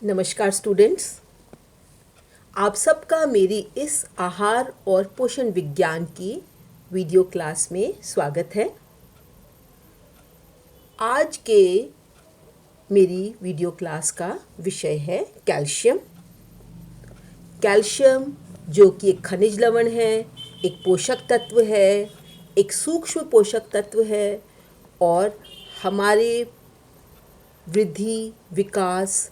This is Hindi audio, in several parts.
नमस्कार स्टूडेंट्स, आप सबका मेरी इस आहार और पोषण विज्ञान की वीडियो क्लास में स्वागत है। आज के मेरी वीडियो क्लास का विषय है कैल्शियम। कैल्शियम जो कि एक खनिज लवण है, एक पोषक तत्व है, एक सूक्ष्म पोषक तत्व है और हमारे वृद्धि, विकास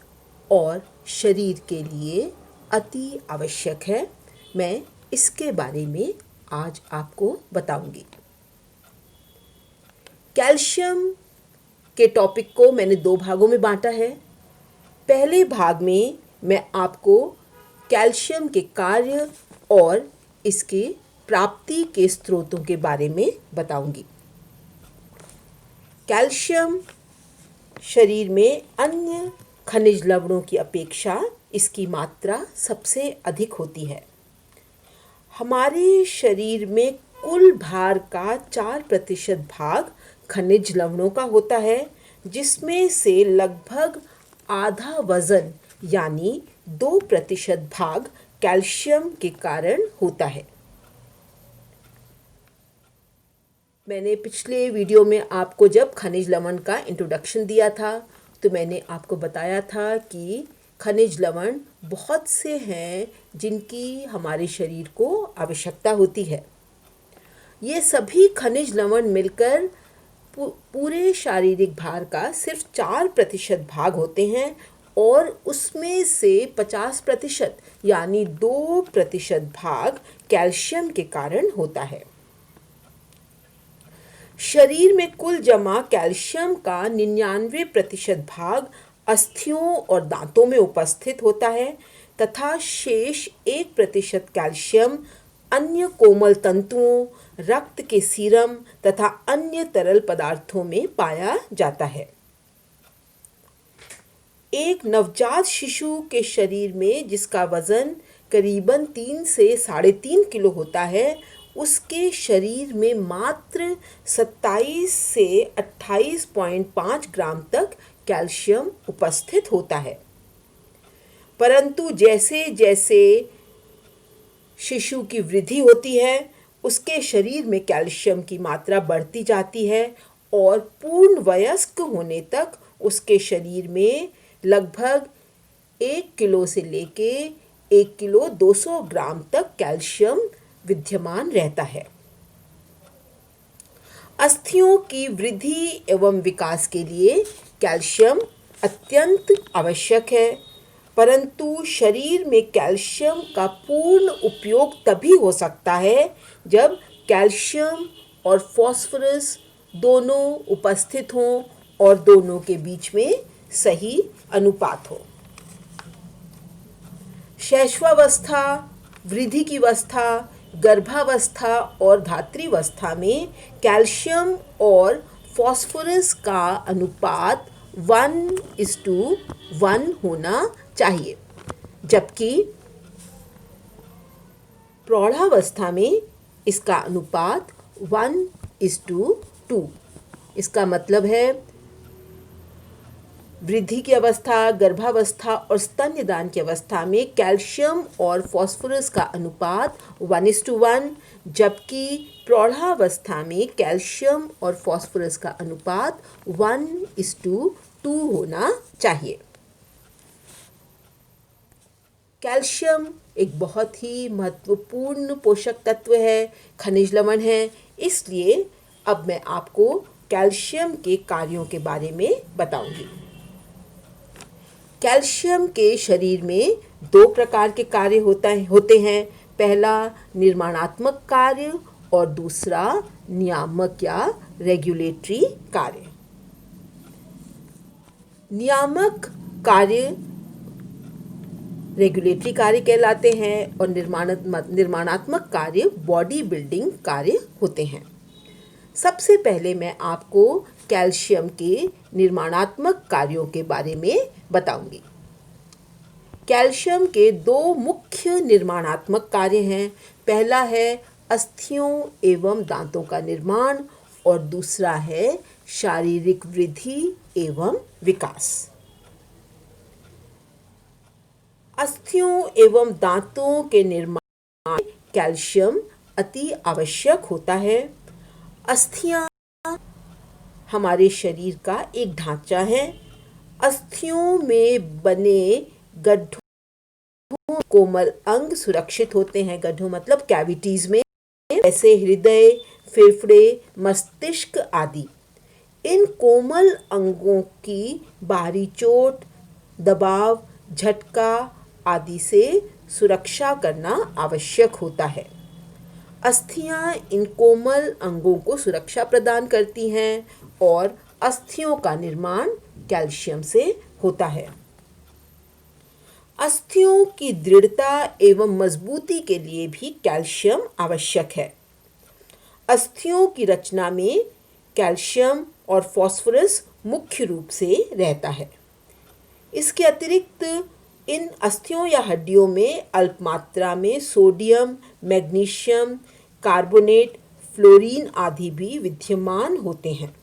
और शरीर के लिए अति आवश्यक है। मैं इसके बारे में आज आपको बताऊंगी। कैल्शियम के टॉपिक को मैंने 2 भागों में बांटा है। पहले भाग में मैं आपको कैल्शियम के कार्य और इसके प्राप्ति के स्रोतों के बारे में बताऊंगी। कैल्शियम शरीर में अन्य खनिज लवणों की अपेक्षा इसकी मात्रा सबसे अधिक होती है। हमारे शरीर में कुल भार का 4% भाग खनिज लवणों का होता है, जिसमें से लगभग आधा वजन यानी 2% भाग कैल्शियम के कारण होता है। मैंने पिछले वीडियो में आपको जब खनिज लवण का इंट्रोडक्शन दिया था तो मैंने आपको बताया था कि खनिज लवण बहुत से हैं जिनकी हमारे शरीर को आवश्यकता होती है। ये सभी खनिज लवण मिलकर पूरे शारीरिक भार का सिर्फ 4% भाग होते हैं और उसमें से 50% यानी 2% भाग कैल्शियम के कारण होता है। शरीर में कुल जमा कैल्शियम का 99% भाग अस्थियों और दांतों में उपस्थित होता है तथा शेष 1% कैल्शियम अन्य कोमल तंतुओं, रक्त के सीरम तथा अन्य तरल पदार्थों में पाया जाता है। एक नवजात शिशु के शरीर में जिसका वजन करीबन 3 से 3.5 किलो होता है, उसके शरीर में मात्र 27 से 28.5 ग्राम तक कैल्शियम उपस्थित होता है। परंतु जैसे जैसे शिशु की वृद्धि होती है, उसके शरीर में कैल्शियम की मात्रा बढ़ती जाती है और पूर्ण वयस्क होने तक उसके शरीर में लगभग 1 किलो से लेके 1 किलो 200 ग्राम तक कैल्शियम विद्यमान रहता है। अस्थियों की वृद्धि एवं विकास के लिए कैल्शियम अत्यंत आवश्यक है, परंतु शरीर में कैल्शियम का पूर्ण उपयोग तभी हो सकता है जब कैल्शियम और फास्फोरस दोनों उपस्थित हों और दोनों के बीच में सही अनुपात हो। शैशवावस्था, वृद्धि की अवस्था, गर्भावस्था और धात्रीवस्था में कैल्शियम और फास्फोरस का अनुपात 1:1 होना चाहिए, जबकि प्रौढ़ावस्था में इसका अनुपात 1:2। इसका मतलब है वृद्धि की अवस्था, गर्भावस्था और स्तन्यदान की अवस्था में कैल्शियम और फास्फोरस का अनुपात 1:1, जबकि प्रौढ़ावस्था में कैल्शियम और फास्फोरस का अनुपात 1:2 होना चाहिए। कैल्शियम एक बहुत ही महत्वपूर्ण पोषक तत्व है, खनिज लवण है। इसलिए अब मैं आपको कैल्शियम के कार्यों के बारे में बताऊंगी। कैल्शियम के शरीर में 2 प्रकार के कार्य होते हैं। पहला निर्माणात्मक कार्य और दूसरा नियामक या रेगुलेटरी कार्य। नियामक कार्य रेगुलेटरी कार्य कहलाते हैं और निर्माणात्मक कार्य बॉडी बिल्डिंग कार्य होते हैं। सबसे पहले मैं आपको कैल्शियम के निर्माणात्मक कार्यों के बारे में बताऊंगी। कैल्शियम के 2 मुख्य निर्माणात्मक कार्य हैं। पहला है अस्थियों एवं दांतों का निर्माण और दूसरा है शारीरिक वृद्धि एवं विकास। अस्थियों एवं दांतों के निर्माण में कैल्शियम अति आवश्यक होता है। अस्थियां हमारे शरीर का एक ढांचा है। अस्थियों में बने गड्ढों कोमल अंग सुरक्षित होते हैं। गड्ढों मतलब कैविटीज में, जैसे हृदय, फेफड़े, मस्तिष्क आदि। इन कोमल अंगों की बाहरी चोट, दबाव, झटका आदि से सुरक्षा करना आवश्यक होता है। अस्थियां इन कोमल अंगों को सुरक्षा प्रदान करती हैं और अस्थियों का निर्माण कैल्शियम से होता है। अस्थियों की दृढ़ता एवं मजबूती के लिए भी कैल्शियम आवश्यक है। अस्थियों की रचना में कैल्शियम और फास्फोरस मुख्य रूप से रहता है। इसके अतिरिक्त इन अस्थियों या हड्डियों में अल्प मात्रा में सोडियम, मैग्नीशियम, कार्बोनेट, फ्लोरीन आदि भी विद्यमान होते हैं।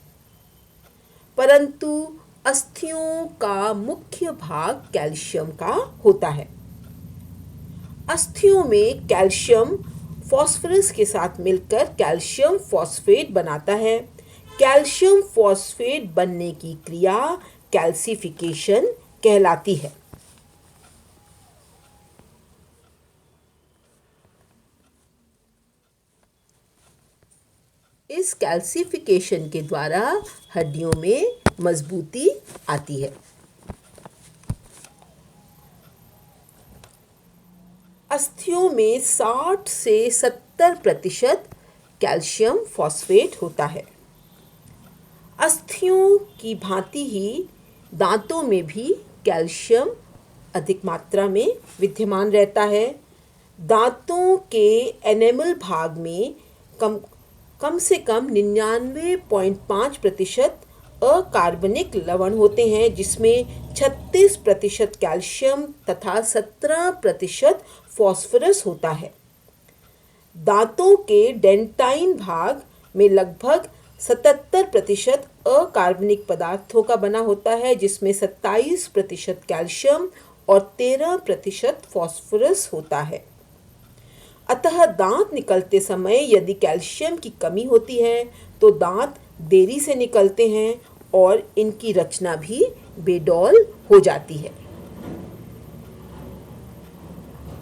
परंतु अस्थियों का मुख्य भाग कैल्शियम का होता है। अस्थियों में कैल्शियम फास्फोरस के साथ मिलकर कैल्शियम फॉस्फेट बनाता है। कैल्शियम फॉस्फेट बनने की क्रिया कैल्सिफिकेशन कहलाती है। इस कैल्सिफिकेशन के द्वारा हड्डियों में मजबूती आती है। अस्थियों में 60 से 70% कैल्शियम फॉस्फेट होता है। अस्थियों की भांति ही दांतों में भी कैल्शियम अधिक मात्रा में विद्यमान रहता है। दांतों के एनेमल भाग में कम से कम 99.5% अकार्बनिक लवण होते हैं, जिसमें 36% कैल्शियम तथा 17% फास्फोरस होता है। दांतों के डेंटाइन भाग में लगभग 77% अकार्बनिक पदार्थों का बना होता है, जिसमें 27% कैल्शियम और 13% फास्फोरस होता है। अतः दांत निकलते समय यदि कैल्शियम की कमी होती है तो दांत देरी से निकलते हैं और इनकी रचना भी बेडौल हो जाती है।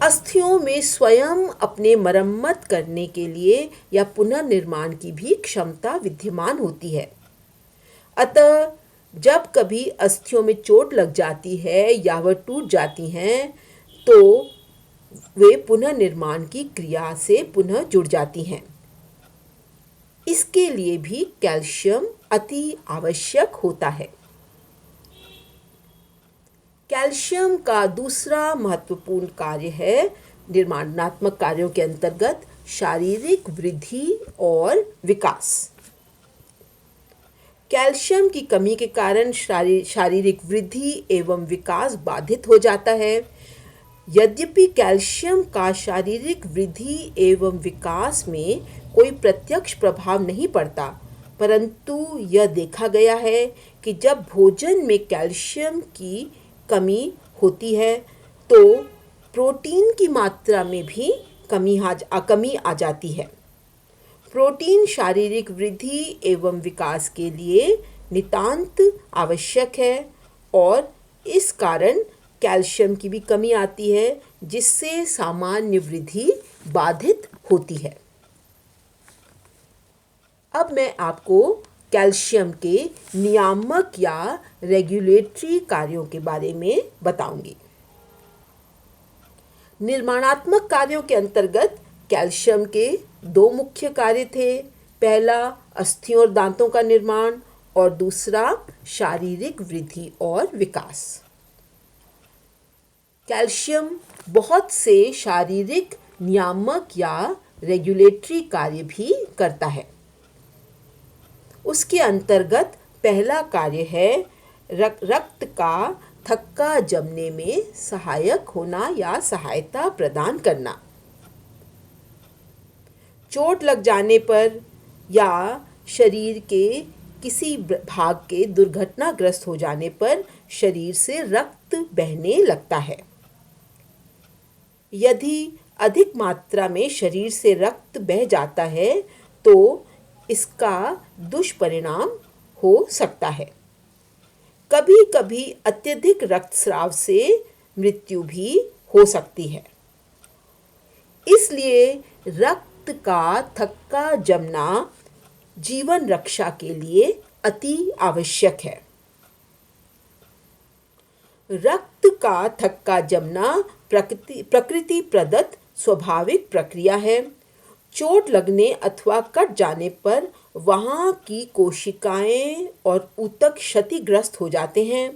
अस्थियों में स्वयं अपने मरम्मत करने के लिए या पुनर्निर्माण की भी क्षमता विद्यमान होती है। अतः जब कभी अस्थियों में चोट लग जाती है या वह टूट जाती हैं तो वे पुनर्निर्माण की क्रिया से पुनः जुड़ जाती हैं। इसके लिए भी कैल्शियम अति आवश्यक होता है। कैल्शियम का दूसरा महत्वपूर्ण कार्य है निर्माणात्मक कार्यों के अंतर्गत शारीरिक वृद्धि और विकास। कैल्शियम की कमी के कारण शारीरिक वृद्धि एवं विकास बाधित हो जाता है। यद्यपि कैल्शियम का शारीरिक वृद्धि एवं विकास में कोई प्रत्यक्ष प्रभाव नहीं पड़ता, परंतु यह देखा गया है कि जब भोजन में कैल्शियम की कमी होती है तो प्रोटीन की मात्रा में भी कमी आ जाती है। प्रोटीन शारीरिक वृद्धि एवं विकास के लिए नितांत आवश्यक है और इस कारण कैल्शियम की भी कमी आती है, जिससे सामान्य वृद्धि बाधित होती है। अब मैं आपको कैल्शियम के नियामक या रेगुलेटरी कार्यों के बारे में बताऊंगी। निर्माणात्मक कार्यों के अंतर्गत कैल्शियम के दो मुख्य कार्य थे। पहला अस्थियों और दांतों का निर्माण और दूसरा शारीरिक वृद्धि और विकास। कैल्शियम बहुत से शारीरिक नियामक या रेगुलेटरी कार्य भी करता है। उसके अंतर्गत पहला कार्य है रक्त का थक्का जमने में सहायक होना या सहायता प्रदान करना। चोट लग जाने पर या शरीर के किसी भाग के दुर्घटनाग्रस्त हो जाने पर शरीर से रक्त बहने लगता है। यदि अधिक मात्रा में शरीर से रक्त बह जाता है तो इसका दुष्परिणाम हो सकता है। कभी कभी अत्यधिक रक्तस्राव से मृत्यु भी हो सकती है। इसलिए रक्त का थक्का जमना जीवन रक्षा के लिए अति आवश्यक है। रक्त का थक्का जमना प्रकृति प्रदत्त स्वाभाविक प्रक्रिया है। चोट लगने अथवा कट जाने पर वहाँ की कोशिकाएं और ऊतक क्षतिग्रस्त हो जाते हैं।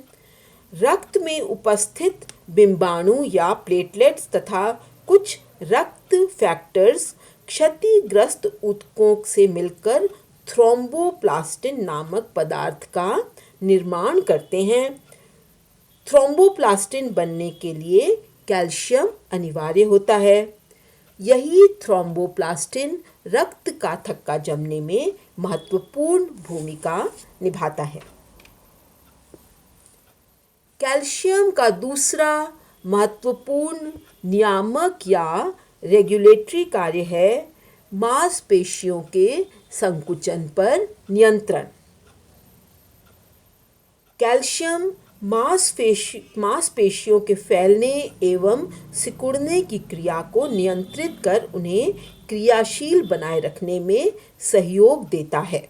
रक्त में उपस्थित बिंबाणु या प्लेटलेट्स तथा कुछ रक्त फैक्टर्स क्षतिग्रस्त ऊतकों से मिलकर थ्रोम्बोप्लास्टिन नामक पदार्थ का निर्माण करते हैं। थ्रोम्बोप्लास्टिन बनने के लिए कैल्शियम अनिवार्य होता है। यही थ्रोम्बोप्लास्टिन रक्त का थक्का जमने में महत्वपूर्ण भूमिका निभाता है। कैल्शियम का दूसरा महत्वपूर्ण नियामक या रेगुलेटरी कार्य है मांसपेशियों के संकुचन पर नियंत्रण। कैल्शियम मांसपेशियों के फैलने एवं सिकुड़ने की क्रिया को नियंत्रित कर उन्हें क्रियाशील बनाए रखने में सहयोग देता है।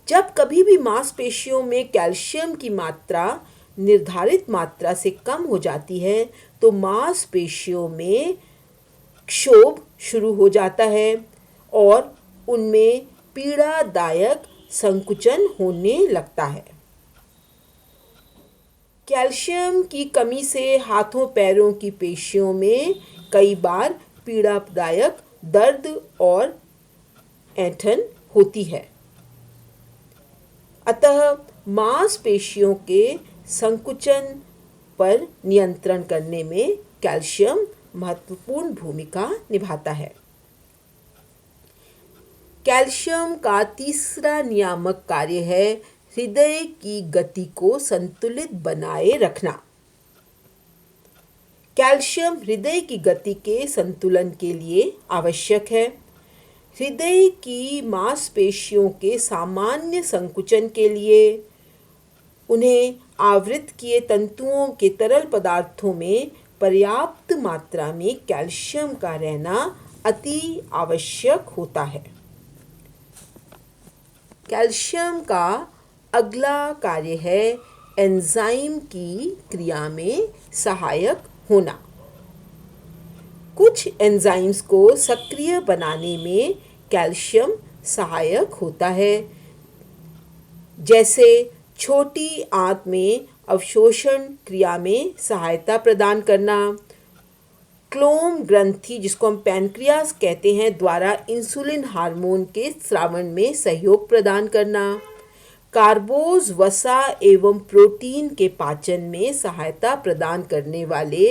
जब कभी भी मांसपेशियों में कैल्शियम की मात्रा निर्धारित मात्रा से कम हो जाती है तो मांसपेशियों में क्षोभ शुरू हो जाता है और उनमें पीड़ादायक संकुचन होने लगता है। कैल्शियम की कमी से हाथों पैरों की पेशियों में कई बार पीड़ादायक दर्द और ऐंठन होती है। अतः मांसपेशियों के संकुचन पर नियंत्रण करने में कैल्शियम महत्वपूर्ण भूमिका निभाता है। कैल्शियम का तीसरा नियामक कार्य है हृदय की गति को संतुलित बनाए रखना। कैल्शियम हृदय की गति के संतुलन के लिए आवश्यक है। हृदय की मांसपेशियों के सामान्य संकुचन के लिए उन्हें आवृत किए तंतुओं के तरल पदार्थों में पर्याप्त मात्रा में कैल्शियम का रहना अति आवश्यक होता है। कैल्शियम का अगला कार्य है एंजाइम की क्रिया में सहायक होना। कुछ एंजाइम्स को सक्रिय बनाने में कैल्शियम सहायक होता है, जैसे छोटी आंत में अवशोषण क्रिया में सहायता प्रदान करना, क्लोम ग्रंथि जिसको हम पैनक्रियास कहते हैं द्वारा इंसुलिन हार्मोन के स्रावन में सहयोग प्रदान करना, कार्बोज वसा एवं प्रोटीन के पाचन में सहायता प्रदान करने वाले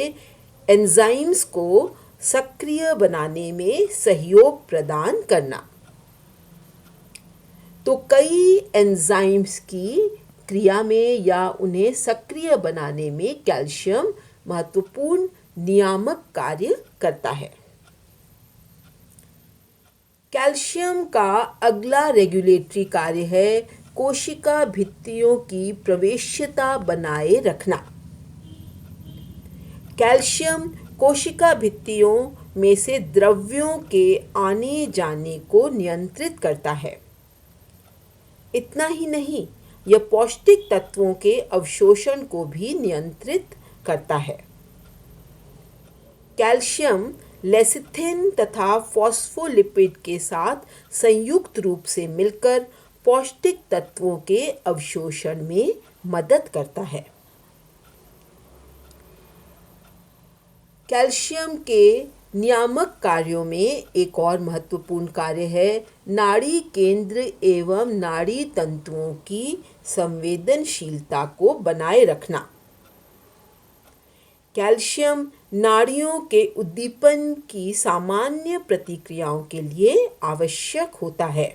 एंजाइम्स को सक्रिय बनाने में सहयोग प्रदान करना। तो कई एंजाइम्स की क्रिया में या उन्हें सक्रिय बनाने में कैल्शियम महत्वपूर्ण नियामक कार्य करता है। कैल्शियम का अगला रेगुलेटरी कार्य है कोशिका भित्तियों की प्रवेश्यता बनाए रखना। कैल्शियम कोशिका भित्तियों में से द्रव्यों के आने जाने को नियंत्रित करता है। इतना ही नहीं, यह पौष्टिक तत्वों के अवशोषण को भी नियंत्रित करता है। कैल्शियम लेसिथिन तथा फॉस्फोलिपिड के साथ संयुक्त रूप से मिलकर पौष्टिक तत्वों के अवशोषण में मदद करता है। कैल्शियम के नियामक कार्यों में एक और महत्वपूर्ण कार्य है नाड़ी केंद्र एवं नाड़ी तंतुओं की संवेदनशीलता को बनाए रखना। कैल्शियम नाड़ियों के उद्दीपन की सामान्य प्रतिक्रियाओं के लिए आवश्यक होता है।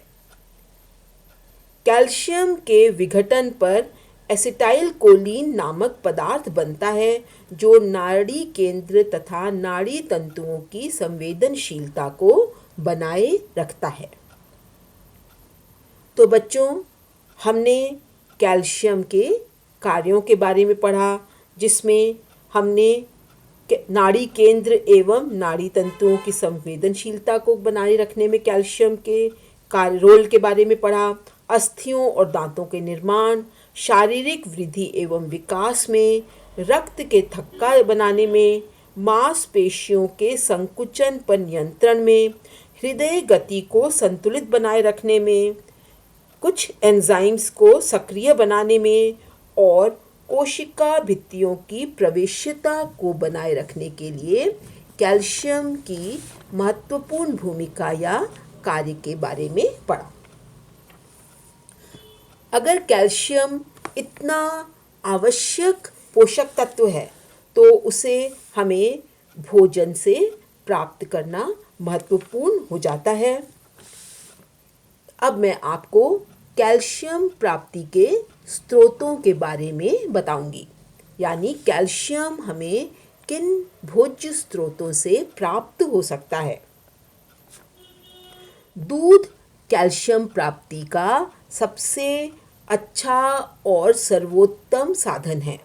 कैल्शियम के विघटन पर एसिटाइल कोलिन नामक पदार्थ बनता है जो नाड़ी केंद्र तथा नाड़ी तंतुओं की संवेदनशीलता को बनाए रखता है। तो बच्चों, हमने कैल्शियम के कार्यों के बारे में पढ़ा, जिसमें हमने नाड़ी केंद्र एवं नाड़ी तंतुओं की संवेदनशीलता को बनाए रखने में कैल्शियम के कार्य रोल के बारे में पढ़ा, अस्थियों और दांतों के निर्माण, शारीरिक वृद्धि एवं विकास में, रक्त के थक्का बनाने में, मांसपेशियों के संकुचन पर नियंत्रण में, हृदय गति को संतुलित बनाए रखने में, कुछ एंजाइम्स को सक्रिय बनाने में और कोशिका भित्तियों की प्रवेशिता को बनाए रखने के लिए कैल्शियम की महत्वपूर्ण भूमिका या कार्य के बारे में पढ़ा। अगर कैल्शियम इतना आवश्यक पोषक तत्व है तो उसे हमें भोजन से प्राप्त करना महत्वपूर्ण हो जाता है। अब मैं आपको कैल्शियम प्राप्ति के स्रोतों के बारे में बताऊंगी, यानी कैल्शियम हमें किन भोज्य स्रोतों से प्राप्त हो सकता है। दूध कैल्शियम प्राप्ति का सबसे अच्छा और सर्वोत्तम साधन है।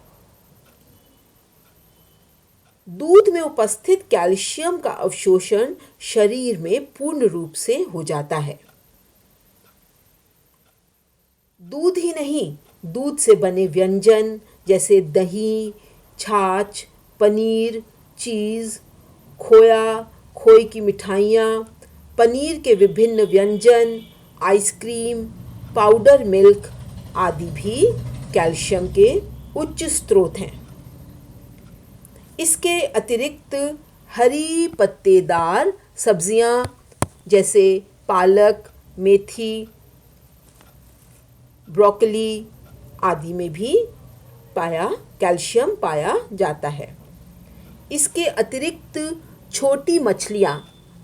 दूध में उपस्थित कैल्शियम का अवशोषण शरीर में पूर्ण रूप से हो जाता है। दूध ही नहीं, दूध से बने व्यंजन जैसे दही, छाछ, पनीर, चीज़, खोया, खोए की मिठाइयाँ, पनीर के विभिन्न व्यंजन, आइसक्रीम, पाउडर मिल्क आदि भी कैल्शियम के उच्च स्रोत हैं। इसके अतिरिक्त हरी पत्तेदार सब्जियां जैसे पालक, मेथी, ब्रोकली आदि में भी कैल्शियम पाया जाता है। इसके अतिरिक्त छोटी मछलियाँ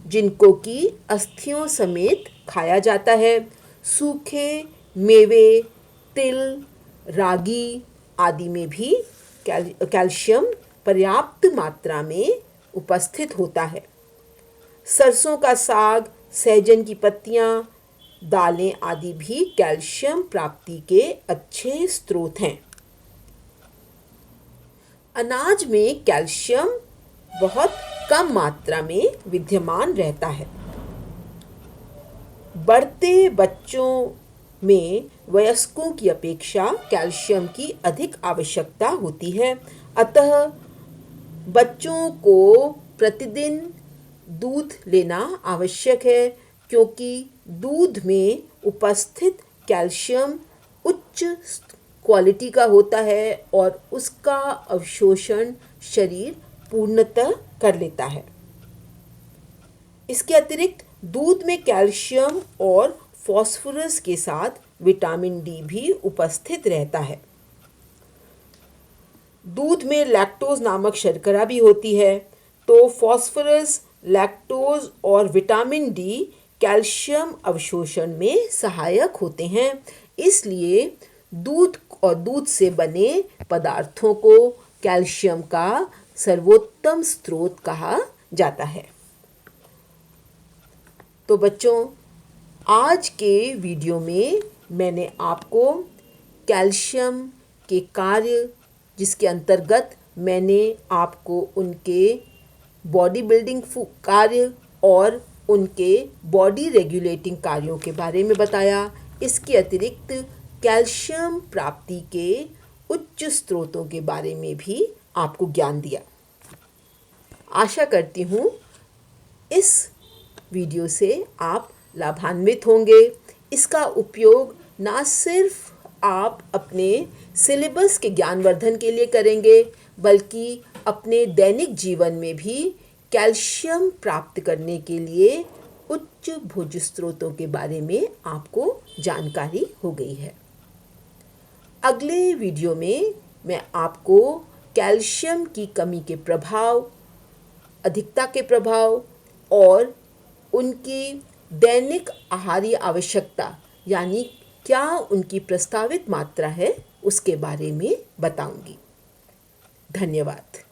जिनको कि अस्थियों समेत खाया जाता है, सूखे मेवे, तिल, रागी आदि में भी कैल्शियम पर्याप्त मात्रा में उपस्थित होता है। सरसों का साग, सहजन की पत्तियाँ, दालें आदि भी कैल्शियम प्राप्ति के अच्छे स्रोत हैं। अनाज में कैल्शियम बहुत कम मात्रा में विद्यमान रहता है। बढ़ते बच्चों में वयस्कों की अपेक्षा कैल्शियम की अधिक आवश्यकता होती है, अतः बच्चों को प्रतिदिन दूध लेना आवश्यक है, क्योंकि दूध में उपस्थित कैल्शियम उच्च क्वालिटी का होता है और उसका अवशोषण शरीर पूर्णतः कर लेता है। इसके अतिरिक्त दूध में कैल्शियम और फास्फोरस के साथ विटामिन डी भी उपस्थित रहता है। दूध में लैक्टोज नामक शर्करा भी होती है, तो फास्फोरस, लैक्टोज और विटामिन डी कैल्शियम अवशोषण में सहायक होते हैं। इसलिए दूध और दूध से बने पदार्थों को कैल्शियम का सर्वोत्तम स्रोत कहा जाता है। तो बच्चों, आज के वीडियो में मैंने आपको कैल्शियम के कार्य, जिसके अंतर्गत मैंने आपको उनके बॉडी बिल्डिंग कार्य और उनके बॉडी रेगुलेटिंग कार्यों के बारे में बताया। इसके अतिरिक्त कैल्शियम प्राप्ति के उच्च स्रोतों के बारे में भी आपको ज्ञान दिया। आशा करती हूँ इस वीडियो से आप लाभान्वित होंगे। इसका उपयोग ना सिर्फ आप अपने सिलेबस के ज्ञानवर्धन के लिए करेंगे, बल्कि अपने दैनिक जीवन में भी कैल्शियम प्राप्त करने के लिए उच्च भोज्य स्रोतों के बारे में आपको जानकारी हो गई है। अगले वीडियो में मैं आपको कैल्शियम की कमी के प्रभाव, अधिकता के प्रभाव और उनकी दैनिक आहारीय आवश्यकता, यानी क्या उनकी प्रस्तावित मात्रा है, उसके बारे में बताऊंगी। धन्यवाद।